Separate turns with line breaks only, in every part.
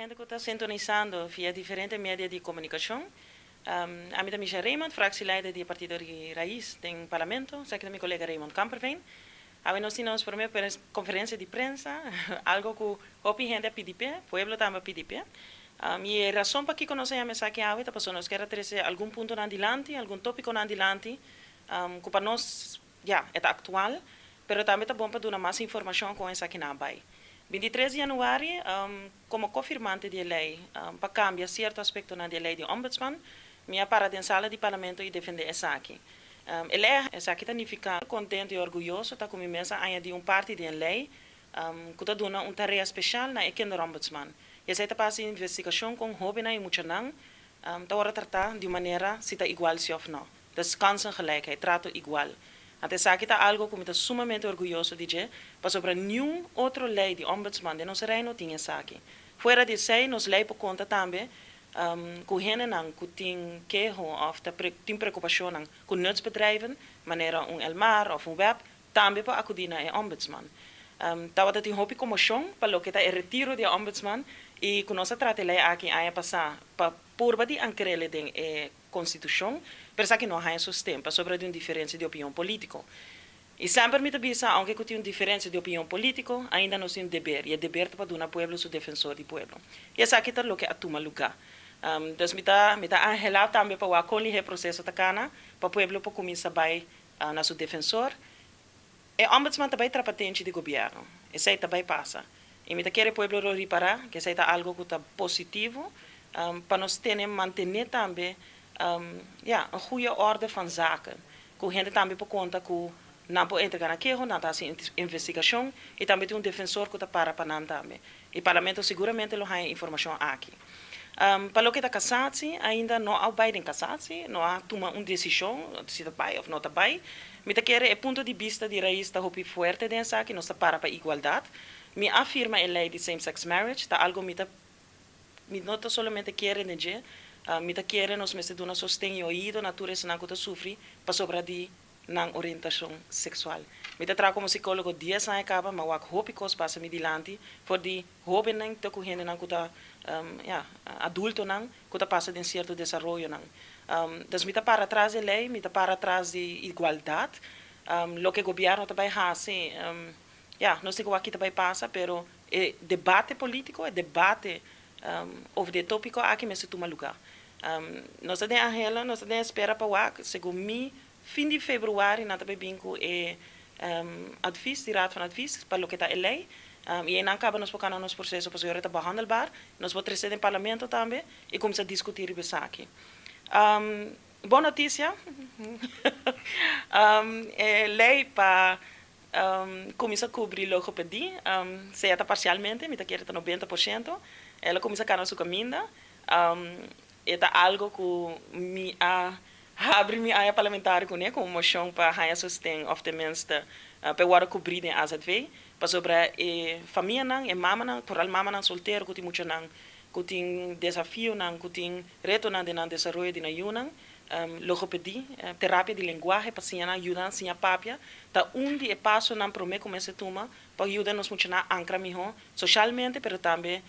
gente que está sintonizando via diferentes meios de comunicação. A mim é Michel Raymond, fractieleider do Partido de Raiz do Parlamento, sei que é meu colega Raymond Kamperveen. Nós temos para uma conferência de prensa, algo que a gente é PDP, o povo também é PDP. E a razão para que conhecemos aqui é que nós queremos trazer algum ponto adiante, algum tópico adiante, que para nós é atual, mas também é bom para dar mais informação com essa aqui na BAI. 23 de januário, como confirmante de lei, para cambiar certo aspecto na lei de ombudsman, minha para a sala de parlamento e defender essa aqui. Ele essa aqui está contente e orgulhoso, está com a mesa de parte da lei, que está dando uma tarefa especial na equipe do ombudsman. E essa está investigação com jovens e muitos não, está tratar de maneira se está igual se ou não. Descansa gelijkheid, trato igual. Até aqui está algo que me está sumamente orgulhoso de dizer, para sobre nenhum outro lei de ombudsman de nosso reino tinha essa aqui. Fora de sei, nos lei por conta também, que gente não que tem queijo ou tem preocupação com nos bedrijven, maneira Elmar ou web, também para acudir na ombudsman. Estava tem hopi comissão para o que está retiro de ombudsman e que nós tratamos lei aqui a passar para por de ancrele de constituição, mas que não há sustento sobre uma diferença de opinião política. E sempre me avisa, aunque que tem uma diferença de opinião política, ainda não tem dever, e o dever para dar ao povo o defensor do povo. E essa aqui é o que atuma lugar. Então, me está angelado também para acolher o processo da cana, para o povo para começar a na seu defensor. E o ombudsman também é patente de governo. Isso aí também passa. E me quer o povo reparar que isso é algo que está positivo, para nós manter também uma boa ordem van zaken. Que a gente também por conta que não pode entrar naquilo, não está sem investigação, e também tem um defensor que está para não também. E o parlamento seguramente não tem informação aqui. Para o que está cassação, ainda não há beide cassação, não há tomado uma decisão, se está bem ou não está bem. Me quer o ponto de vista de raiz está muito forte dentro aqui, não está para a igualdade. Me afirma a lei de same-sex marriage, está algo me não somente quer dizer, me quer nos meses de uma sustento oído natureza não que sofre para sobre de na orientação sexual. Me trago como psicólogo 10 anos acaba, mas o hopi cos passa me dilante, for de jovem não te correndo não que adulto não que passa de um certo desenvolvimento não. Então me para trás de lei, me para trás de igualdade, lo que o governo também faz, não sei o que aqui também passa, pero debate político, debate over de tópico aqui me se toma lugar. Nós temos espera para o segundo mim, fim de fevereiro, nós também vinco advies, de raad van advies, para o que está a lei. E não acaba nos focando nos processos para ser behandelbaar. Nós vamos trazer no parlamento também e começar a discutir isso aqui. Boa notícia, lei para começar a cobrir logopedia, seja parcialmente, me quer 90%, ela começa a cair no seu caminho, é algo que me abre minha área parlamentar com uma moção para ganhar sustento, ou tenminste, para cobrir a AZV, para sobre a família não, a mama não, por mama não solteiro, que tem muito não, que tem desafio não, que tem reto não de não desenvolver de não, logopedia, terapia de linguagem, para sinha ajudar sinha papia, tá de passo não para mim começa a tomar, para ajudar nos muito na ancra melhor, socialmente, pero também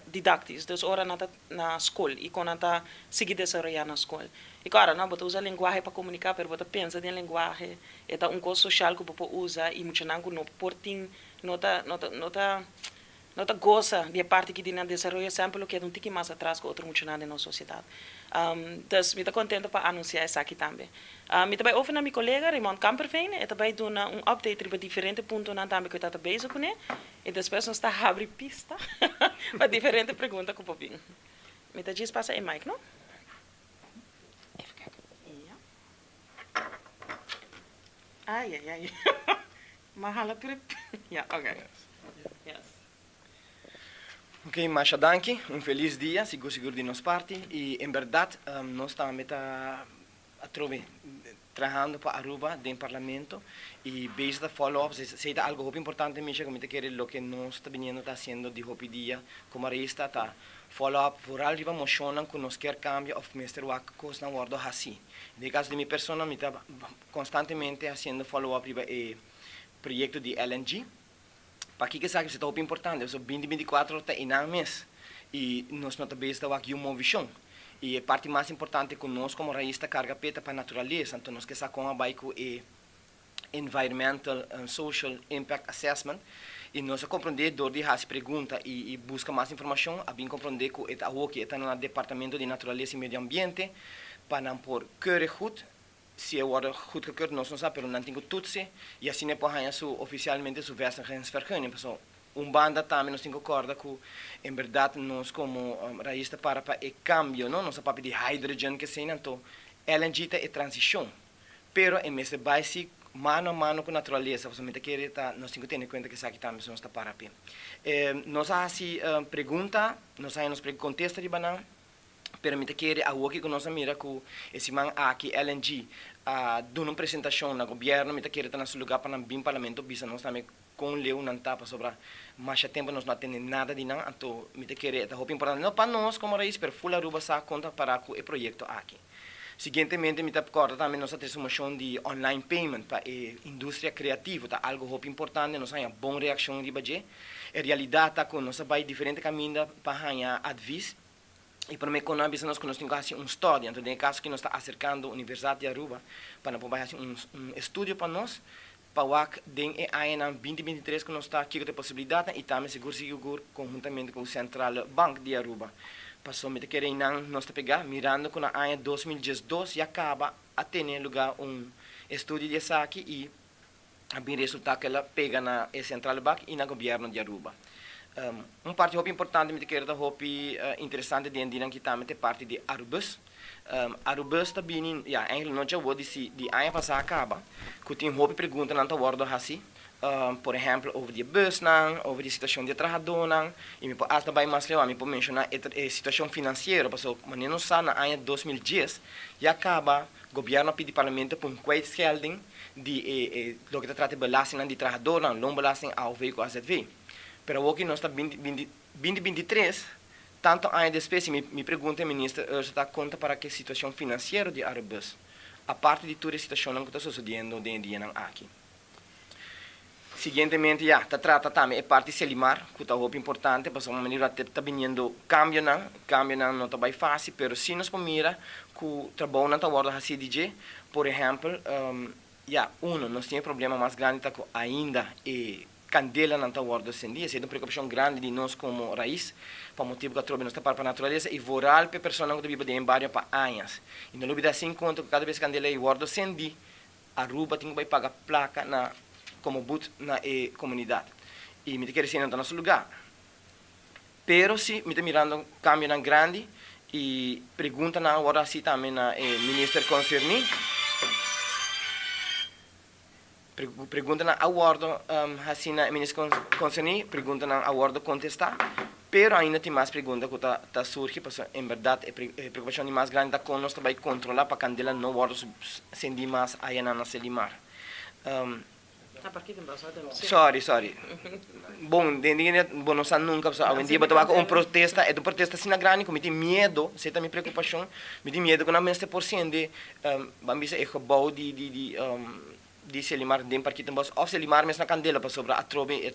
didactis, dus ora na escola e quando está seguir desenvolver na escola. E claro, não botar usar linguagem para comunicar, pero botar pensa em linguagem, é um coisa social que botar usa e muito não portin, nota goza de parte que tem desenvolver sempre que é tique mais atrás que outro muito na nossa sociedade. Dus me contente para anunciar isso aqui também. Me também ouve na minha colega Raymond Kamperveen, e também dou update para diferentes pontos na também que eu estou bezig com ele. E depois nós está abre pista para diferentes perguntas que eu vou vir. Me tá diz passa em mic, não? Even kijken. Ja. Ai. Mahala trip. Ja, ok. Yes.
Ok, Masha Danki, feliz dia, seguro de nossa parte e em verdade nós estamos a trovar trabalhando para Aruba dentro do parlamento e base da follow-up, se é algo muito importante mesmo, como te quero o que nós está vindo está fazendo de hopi dia, como a resta está follow-up por algo mocionam que nós quer cambio of Mr. Wak coisa não guardo assim. No caso de minha pessoa, me está constantemente fazendo follow-up para o projeto de LNG. Para que sabe, isso é muito importante, eu sou 2024 está em um mês. e nós não também está aqui uma visão. E a parte mais importante que nós como raísta carga peta para a natureza, então nós que com a baico é Environmental and Social Impact Assessment, e nós compreender dor de as pergunta e busca mais informação, a bem compreender que é o que está no Departamento de Natureza e Medio Ambiente, para não pôr cure goed, se é hora goed gekeurd, nós não sabemos, mas não tem toetsen, e assim é para oficialmente sua vestigingsvergunning. Então, banda também nós temos que acordar que, em verdade, nós como raísta para o cambio, não? Nós papo de hydrogen que se então, LNG é transição, pero em vez de basic mano a mano com a natureza, nós temos que ter em conta que isso aqui também não está para a pena. Nós assim pergunta, nós aí nos contesta de banana, pero me querer a que nós mira que esse man aqui LNG dando uma apresentação no governo, me querer estar no lugar para o parlamento, bisa nós também com leu não tapa sobre mais tempo nós não temos nada de nada, então me querer é muito importante não para nós como raiz, pero full aruba sa conta para o projeto aqui. Seguintemente, me acorda também nossa transformação de online payment para a indústria criativa, tá algo muito importante, nós temos uma boa reação de budget. A realidade é que nós vai diferente caminho para ganhar advice. E para mim, quando nós temos que um estudo, então, no caso que nós estamos acercando a Universidade de Aruba, para fazer um estudo para nós, para que em 2023 que nós estamos aqui com a possibilidade, e também seguro conjuntamente com o Central Bank de Aruba. Passou me querer nós pegar mirando com a ano 2012 e acaba a ter lugar estudo de essa aqui e a bem resultado que ela pega na Central Bank e na governo de Aruba. Parte muito importante me querer da interessante de andar aqui também é parte de Arubus. Arubus também eigenlijk não já vou dizer de ano passado acaba que tem uma pergunta na bordo assim. Por exemplo, over de bus, over de situação de trabalhador, e me pode também mais legal, me pode mencionar a situação financeira, porque mas não sabe na ano 2010 e acaba o governo pede parlamento para kwijtschelding de lo que trata de belasting de trabalhador, não belasting ao veículo AZV. Pero aqui nós está 2023, tanto ano depois me pergunta o ministro, está conta para que situação financeira de Airbus, a parte de toda a situação que está sucedendo dentro de aqui. Seguintemente, está trata também a parte de Selimar, que é muito importante, porque uma maneira está vindo cambio não está bem fácil, mas se nós mira que o trabalho não está agora assim DJ, por exemplo, nós temos problema mais grande que ainda é candela não está agora sem dia, é uma preocupação grande de nós como raiz, para motivo que a tropa não está para a natureza e voral para pessoas que vivem em bairro para anos. E não dá assim conta que cada vez que candela é agora sem dia, a Aruba tem que pagar placa na como boot na comunidade. E me quer dizer não está no nosso lugar. Pero se me está mirando cambio na grande e pergunta na hora assim também na ministro concerni. Pergunta na awardo assim na ministro concerni, pergunta na awardo contestar. Pero ainda tem mais perguntas que está surge, porque em verdade a preocupação mais grande da com nós vai controlar para candela não awardo sem mais aí na Selimar. Sorry. Bom, não sei nunca, algum dia eu vou protesta, é do protesta assim na grande, como tem medo, você tem preocupação, me tem medo que não menos por cento de, vamos dizer, gebouw de Selimar, de parque também, ou Selimar mesmo na candela, para sobre a trobe,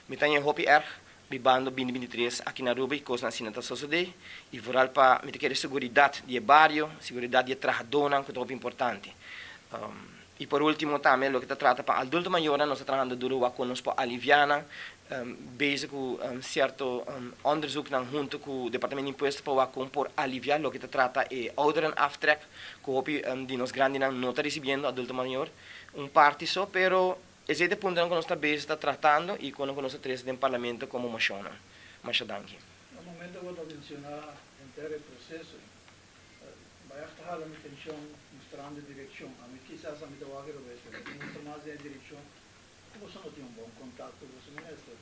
me tem um hobby erg, bibando 2023 aqui na Aruba e coisa assim na sociedade, e voral para me ter segurança de bairro, segurança de trabalhador, que é muito importante. E por último também, o que se trata para adulto maior, nós estamos trabalhando duro com nós para aliviar, bezig com certo onderzoek junto com o Departamento de Impostos para por aliviar o que se trata é ouderenaftrek, que hopi de nós grandes não está recebendo adulto maior, parte só, pero esse é o ponto que nós está tratando e quando nós estamos no parlamento como moção. Mas danke.
No momento eu vou mencionar o processo, vai estar a minha atenção mostrando a direção. A mim quizás a mim deu água mostra mais a direção. Você não tem bom contato com o ministro.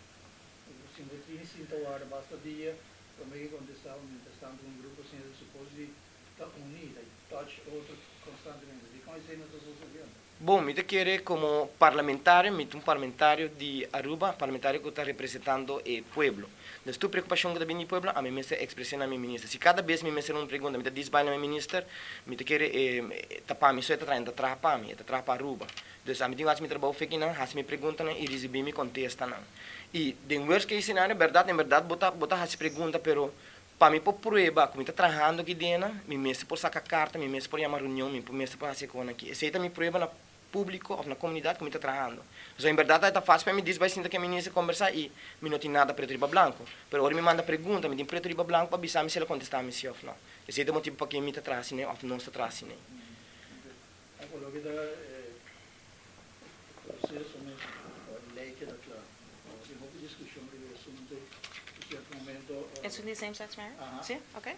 Se não tem sinto agora basta dia, para mim quando estava manifestando grupo assim, eu supus de estar unido, touch outro constantemente. E como isso aí não está sucedendo?
Bom, me querer como parlamentário, um parlamentário de Aruba, parlamentário que está representando o pueblo. Da sua preocupação que também o pueblo, a mim me expressão na minha ministra. Se cada vez me uma pergunta, me diz vai na minha ministra, me querer tapar, me só está trazendo para Aruba. Dus a mim tem me trabalho feito não, has me pergunta não e recebi me contesta não. E de worst case scenario, em verdade bota has pergunta, pero para mim por prueba, como está trabalhando aqui dentro, me mesmo por sacar carta, me mesmo por chamar reunião, me mesmo por fazer coisa aqui. Essa é me prueba na público ou na comunidade como está trabalhando. Então, em verdade, está fácil para mim dizer, vai sentar que a menina se conversar e me não tem nada preto riba branco. Pero agora me manda pergunta, me tem preto riba branco para avisar se ela contestar me se ou não. Esse é o motivo para que me está trazendo ou não está trazendo.
Quello che da processo lei che da claro. Se non vi discussione di assunto in certo momento
Is it the same-sex marriage?
Aha.
Sì? Ok.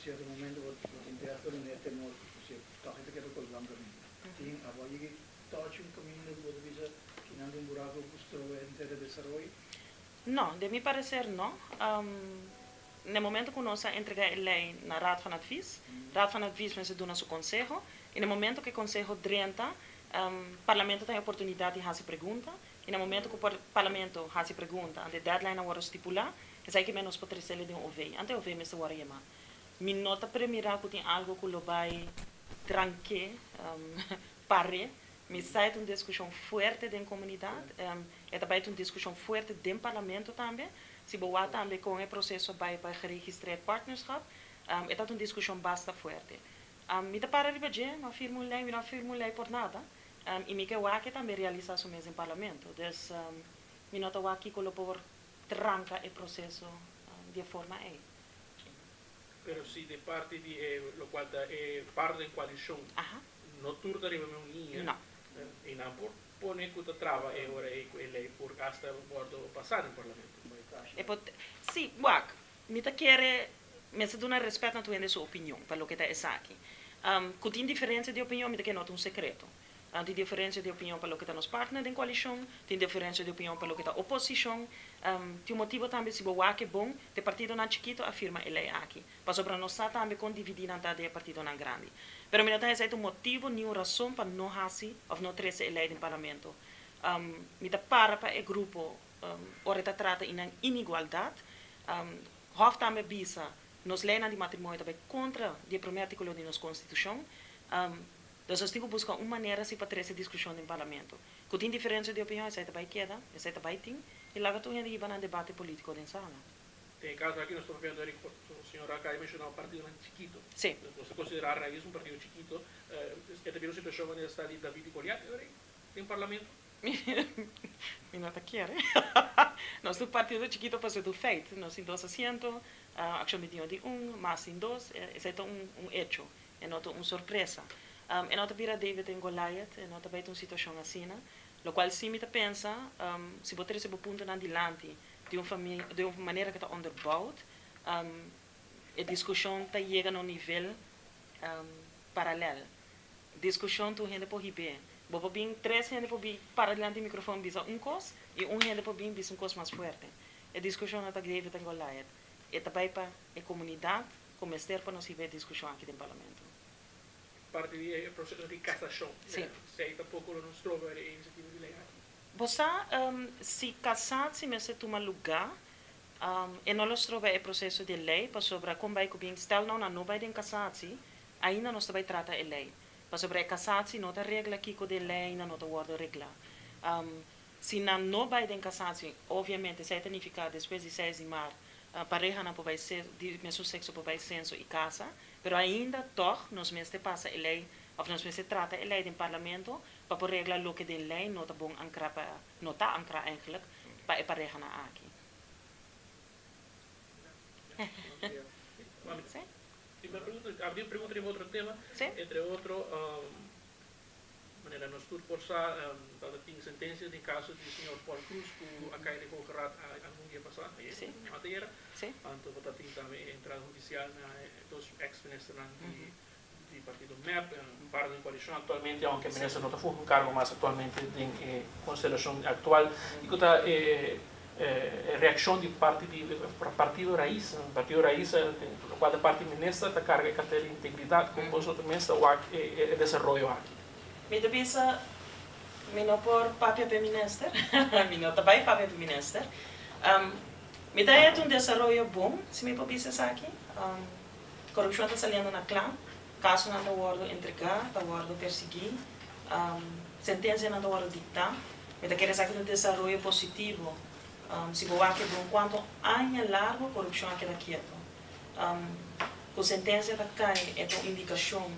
in certo momento wat interesse in het mo se toch het che col blanco in a voi che touch un community wat visa in un buraco gusto intere desarrollo.
No, de mi parecer no. No momento que nós entrega a lei na Raad van Advies, Raad van Advies mensen doen su consejo, e no momento que o consejo drenta, parlamento tem a oportunidade de fazer pergunta, e no momento que o parlamento faz pergunta, a deadline agora estipular, é aí que menos pode receber de OVEI. Ante OVEI me se agora chamar. Mi nota primeira que tem algo que lo vai tranque, pare, me sai uma discussão forte da comunidade, é também uma discussão forte do parlamento também, se boa também com o processo para registrar partnerschap, é uma discussão bastante forte. Me dá para ribejar, não afirmo lei por nada, e me quer que também realizar isso mesmo em parlamento, então me nota que colabora tranca o processo de forma aí.
Pero si de parte di lo qual da parte in coalition no turda arriva un'unia
No.
e non pone che trava e ora e lei por hasta bordo passare in parlamento.
Sì, guarda, mi ta chiede, mi sta dando rispetto a tua sua opinione, per lo che te sa qui. Con differenze di opinione, mi ta chiede un segreto. Di differenze di opinione per lo che sta nos partner in coalition, di differenze di opinione per lo che sta opposition. Ti motivo também se boa que bom, de partido na chiquito afirma ele aqui. Passou para nós também condividir anta de partido na grande. Pero me nota esse é o motivo, nenhuma razão para não hasi ou não treze eleito em parlamento. Me dá para o grupo, ora está trata em inigualdade. Hof também bisa, nos lei de matrimônio também contra o primeiro artigo da nossa Constituição. Então, nós temos que buscar uma maneira para trazer discussão em parlamento. Com diferença de opinião, essa também queda, essa também tem. E lá tu ainda iba na debate político dentro sala.
Tem caso aqui nós estamos vendo ali o senhor acaba de mencionar um partido chiquito.
Sim.
Você considera a raiz um partido chiquito, é também uma situação onde está ali David e Goliat, tem parlamento?
Me nota quiere. Nós do partido chiquito passou do feito. Nós em 2 assentos, a ação mediu de mas em 2, esse é hecho, é nota surpresa. É nota vira David e Goliath, é nota vai uma situação assim, lo qual sim me pensa, se botar esse ponto na dilante de uma maneira que está underbouwd, a discussão está chegando a um nível paralelo. Discussão tu gente por ribe, bobo bem 3 gente por bi para diante do microfone bisa cos e gente por bem bisa cos mais forte. A discussão está grave tem Goliath. E também para a comunidade começar para nós ver discussão aqui no parlamento.
Parte di processo di cassazione.
Sì.
Se tampouco non si trova iniziativa di lei.
Você, se casar, se você toma lugar, e não nos trova o processo de lei, para sobre como vai bem, stel não vai den casar-se, ainda nós vai tratar a lei. Para sobre casar-se, não tem regra aqui com a lei, ainda não tem guarda regra. Se não vai den casar-se, obviamente, se significa depois de 6 de março, pareja não pode ser, de mesmo sexo pode ser e casa, pero ainda toch nos meeste passa a lei, of nos meeste trata a lei in parlamento, para por regla lo que de lei não tá bom ancra para não tá ancra eigenlijk para a pareja na aqui. Sim?
Abrir pergunta de outro tema,
Sim?
entre outro, maneira nós tudo por sa, tem sentenças de caso do senhor Paul Cruz, que a caída com o rat algum dia passado,
Sim.
até
Sim?
Anto vota tem também entrada judicial dos ex-ministros do partido MEP, parte da coalição atualmente, aunque o ministro não está fazendo cargo, mas atualmente em constelação atual, e que está reação de parte do partido Raiz, o qual a parte ministra está carga de integridade, como os outros ministros, o desenvolvimento aqui.
Me devisa, me não por papel para minister, me não também papel para minister. Me dá desenvolvimento bom, se me pode dizer aqui. Corrupção está saindo na clã, caso não está guardo entregar, está guardo perseguir. sentencia não agora dictar, mas quer dizer que no desenvolvimento positivo, se boa que por enquanto anos largo corrupção aqui da quieto, com sentença da cai é uma indicação,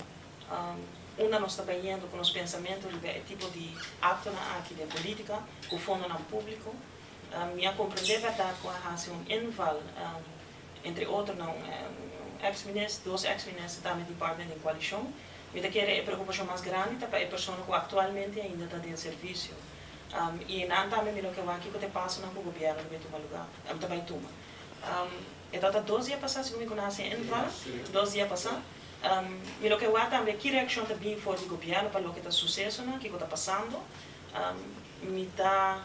uma nós está vendo com os pensamentos é tipo de ato na aqui de política, com fundo no público, minha compreender verdade com a razão inval entre outros não ex-ministros, dois ex-ministros também de parte da coalição, mas que é a preocupação mais grande para a pessoa que atualmente ainda está em serviço. E não também me lo que vai aqui que te passa no governo de tomar lugar, também toma. Então tá 2 dias passados que me conhece em Val, 2 dias passados. Me lo que vai também que reação também for do governo para o que está sucesso, que está passando. Me tá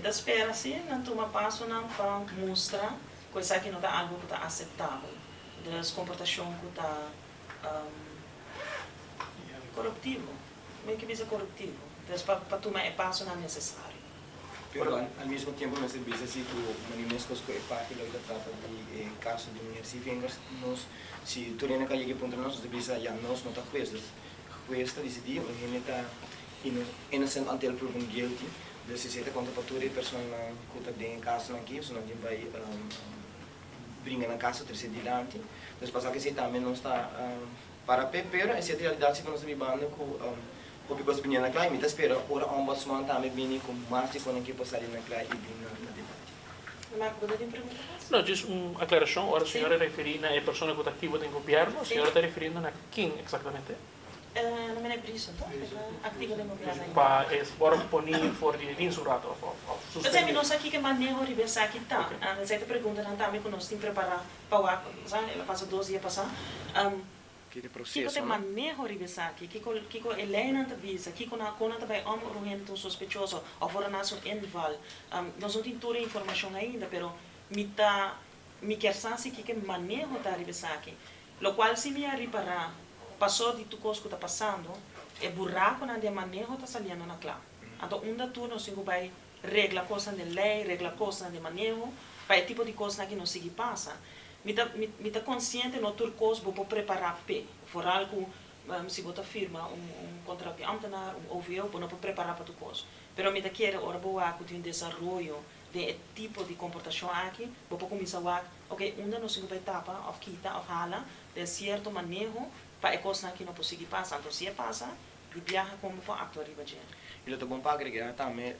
espera assim, não toma passo não para mostrar coisa que não está algo que está aceitável, das comportação que está corruptivo, meio que bisa corruptivo. Então, para tomar passo não é necessário.
Pero al mismo tiempo me service assim que o Unesco que é parte da trata de caso de mulheres e fingers nos se tu nem que ponto nós service já nós não tá juez está decidir o gente tá innocent until proven guilty da se seta contra pature persona que tá dentro caso aqui se não vai brincar na caso terceiro dilante depois passar que se também não está para pero essa realidade que nós vivendo com Porque coisa vinha na classe, mas espera, ora ombudsman também vinha com mais de quando que passaria na classe e vinha na debate.
Marco, você tem pergunta?
Não, diz uma aclaração. Ora, a senhora referindo a pessoa que está ativa no governo, a senhora está referindo a quem exatamente?
Não me lembro disso, então, ativa no governo.
Para ora ponir fora de insurrato.
Mas é nós aqui que manejo de pensar aqui tá. Você te pergunta também que nós temos preparar para o ato, sabe? Ela passa 12 dias passar.
Que
Kiko te manejo ribesaki, kiko elena te visa, kiko na kona te vai omorrento sospechoso, ou fora naso inval. Nós não temos toda a informação ainda, pero mi quer saber que manejo ta ribesaki. Lo qual se me reparar, passou de tu coisa que está passando, é buraco na de manejo está saliendo na clá. Então, tu nós temos vai regla coisa de lei, regla coisa de manejo, para o tipo de coisa que não se passa. Me tá consciente no turcos vou preparar p for algo se bota firma contrato ambtenaar OVO vou não preparar para turcos pero me tá querer ora boa com um desenvolvimento de tipo de comportação aqui vou começar a ok onde não se vai tapa of kita of hala de certo manejo para a coisa que não possível passar então se passa de viaja como para actuar ribaje.
E eu tô bom para agregar também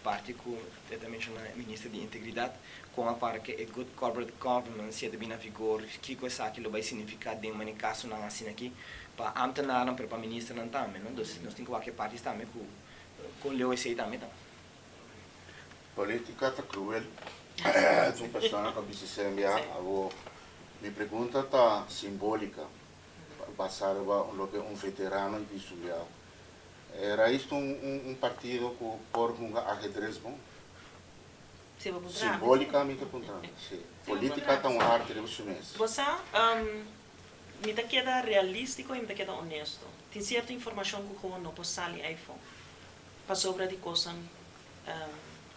parte que eu mencionou a ministra de integridade com a parte que é good corporate governance se deve na vigor que coisa que vai significar de uma caso não assim aqui para ambtenaar para ministra não também não nós temos que qualquer parte também com leu esse também tá
política tá cruel uma pessoa que se enviar minha pergunta tá simbólica passar lo que veterano e visual. Era isto partido por um ajedrez bom? Simbolicamente contrário. Política é uma arte revolucionária.
Você me queda realístico e me queda honesto. Tem certa informação que eu não posso sair iPhone. Para sobre de coisas,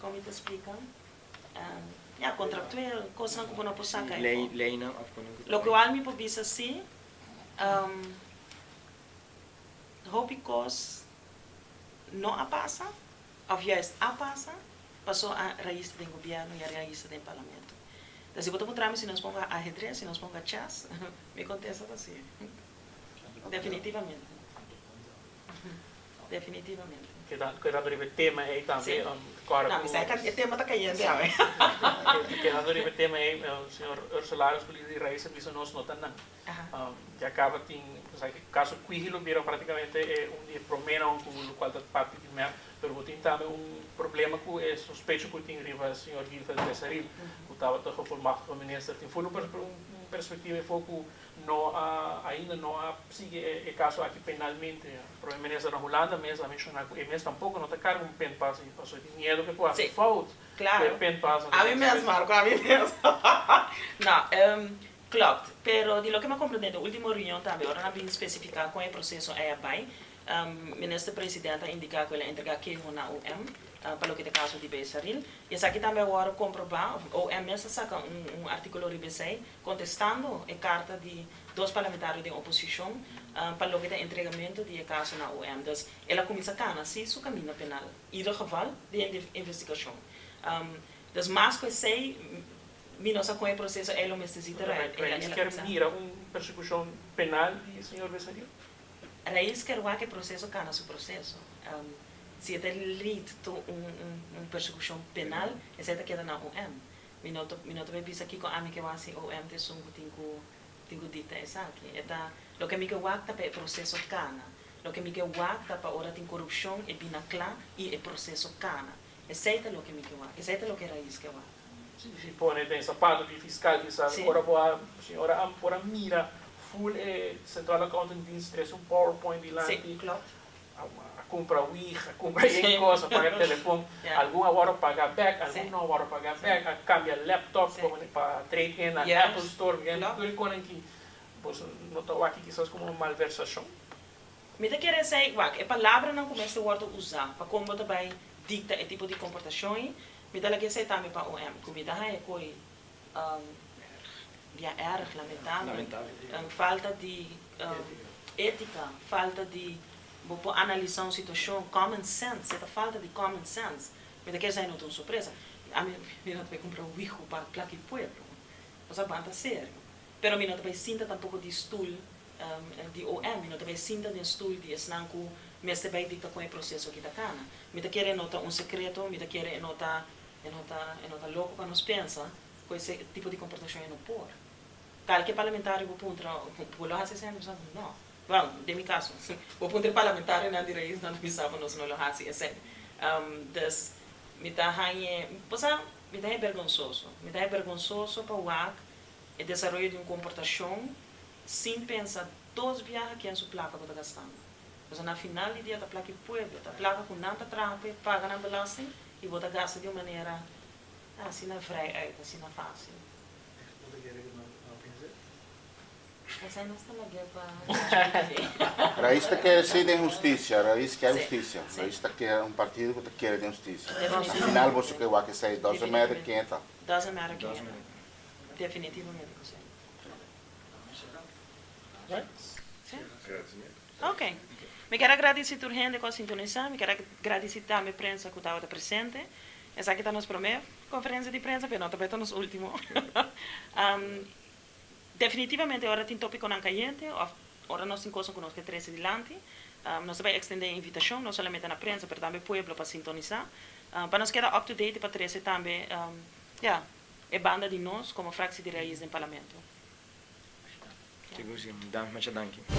como te explica? Contractual, coisas que eu não posso sair iPhone.
Lei não.
Lo que eu me posso assim, hobicos não a passa, ou juist a passa, passou a raiz do governo e a raiz do parlamento. Então, se você mostrar se nós pongamos ajedrez, se nós pongamos chess, me contesta assim. Definitivamente. Definitivamente.
Quedando o tema aí também,
não, mas o tema está caindo,
quedando o tema aí, o senhor Ursula de Raiz Serviço nós não tem já acaba tem caso Quihilo viram praticamente problema com o qual está parte de mim, mas tem também problema com é suspeito que tem riva o senhor Gilfa de Saril, que estava todo formado como ministro, tem foi perspectiva e foco não ainda não sigue o caso aqui penalmente, provavelmente na Holanda mesmo a mencionar que mesmo tampouco não está cargo pen passo e passou de medo que pode ser falta,
claro,
pen passo.
A mim mesmo, Marco, a mim mesmo. Não, claro, pero de lo que me compreendo, última reunião também, agora não bem especificar qual é o processo aí vai, minister-presidente indica que ela entrega aqui na OM, para o que é caso de Besaril. E essa aqui também agora comprovar, o OM mesmo saca artículo RBC contestando a carta de dois parlamentares de oposição para o que é entregamento de caso na OM. Então, ela começa a cana, se isso caminho penal. Em ieder geval, de investigação. Então, mais que sei, minha com o processo, ela necessita...
Raiz quer mira persecução penal de senhor Besaril?
Raiz quer que o processo cana seu processo. Se é lead to persecução penal, essa queda na OM. Minuto vai pensar aqui com a minha que vai ser OM de sungo tingo dita essa aqui. Eta lo que me que wakta pa processo cana. Lo que me que wakta pa ora tem corrupção e bina clá e o processo cana. Essa é lo que me que wakta. Essa é lo que raiz que wakta.
Se põe tem sapato de fiscal que sabe, agora a senhora Ampora mira full Central Accounting Dienst, traz PowerPoint de lá.
Sim, claro.
Compra Ouija, compra N coisa, paga telefone, algum agora paga back, algum não agora paga back, cambia laptop para trade-in na Apple Store, tudo com aqui, pois não estou aqui quizás como uma malversação.
Me quer dizer, a palavra não começa a usar para como também dicta o tipo de comportação, me dá que dizer também para o OM, comida é coi erg lamentável, falta de ética, falta de vou analisar uma situação, common sense, essa falta de common sense, me quer dizer não tão surpresa, a mim não vai comprar um bicho para placar o povo, você banta sério, pero me não vai sinta tampouco de estudo de OM, me não vai sinta de estudo de esnanco, me está bem dicta com o processo que está cana, me quer notar um secreto, me quer notar louco para nos pensar, com esse tipo de comportação não pôr. Qualquer parlamentar vou pôr lá se sente, não. Bom, de meu caso, o ponto parlamentar não direi isso, não pensava nós não lo hacía assim. Das me dá vergonzoso para o o desenvolvimento de uma comportação sem pensar todos viajes que em sua placa está gastando. Então, na final do dia, a placa é pueblo, a placa com nada trampa, paga na belasting e você gasta de uma maneira assim na vrijheid, assim na fácil. Essa não está na guerra.
Raiz quer ser de justiça, Raiz quer justiça. Raiz quer partido que quer de justiça. No final você quer que seja doesn't matter quem está.
Doesn't matter quem está. Definitivamente. Sim. Ok. Me quero agradecer a gente com a sintonização, me quero agradecer também a imprensa que estava presente. Essa aqui está nos primeira conferência de prensa, mas não também está nos últimos. Definitivamente, agora tem tópico na caliente, agora nós temos coisas que nós queremos adiante. Nós vamos estender a invitação, não somente na prensa, mas também para o povo para sintonizar. Para nós quedar up-to-date para trazer também a banda de nós como fracção de raiz do parlamento.
Muito obrigado.